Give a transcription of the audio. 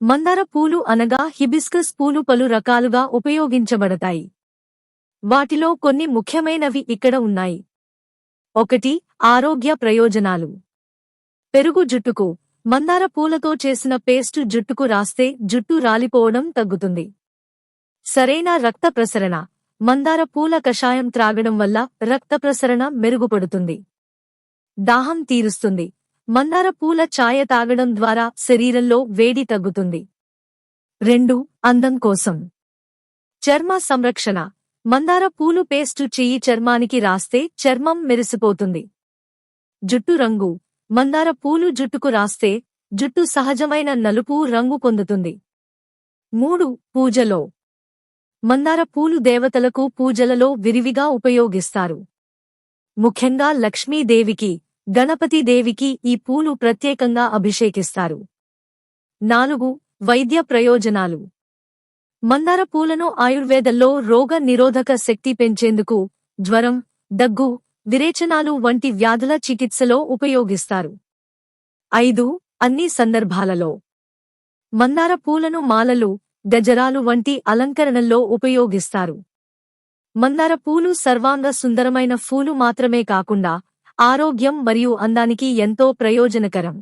మందార పూలు అనగా హిబిస్కస్ పూలు పలు రకాలుగా ఉపయోగించబడతాయి. వాటిలో కొన్ని ముఖ్యమైనవి ఇక్కడ ఉన్నాయి. 1. ఆరోగ్య ప్రయోజనాలు. పెరుగు జుట్టుకు. మందార పూలతో చేసిన పేస్టు జుట్టుకు రాస్తే జుట్టు రాలిపోవడం తగ్గుతుంది. సరైన రక్త ప్రసరణ. మందార పూల కషాయం త్రాగడం వల్ల రక్త ప్రసరణ మెరుగుపడుతుంది. దాహం తీరుస్తుంది. మందార పూల ఛాయ తాగడం ద్వారా శరీరంలో వేడి తగ్గుతుంది. 2. అందం కోసం. చర్మ సంరక్షణ. మందార పూలు పేస్టు చెయ్యి చర్మానికి రాస్తే చర్మం మెరిసిపోతుంది. జుట్టు రంగు. మందార పూలు జుట్టుకు రాస్తే జుట్టు సహజమైన నలుపు రంగు పొందుతుంది. 3. పూజలో. మందార పూలు దేవతలకు పూజలలో విరివిగా ఉపయోగిస్తారు. ముఖ్యంగా లక్ష్మీదేవికి, గణపతిదేవికి ఈ పూలు ప్రత్యేకంగా అభిషేకిస్తారు. 4. వైద్య ప్రయోజనాలు. మందార పూలను ఆయుర్వేదంలో రోగ నిరోధక శక్తి పెంచేందుకు, జ్వరం, దగ్గు, విరేచనాలు వంటి వ్యాధుల చికిత్సలో ఉపయోగిస్తారు. 5. అన్ని సందర్భాలలో. మందార పూలను మాలలు, గజరాలు వంటి అలంకరణల్లో ఉపయోగిస్తారు. మందార పూలు సర్వాంగ సుందరమైన పూలు మాత్రమే కాకుండా ఆరోగ్యం మరియు అందానికి ఎంతో ప్రయోజనకరం.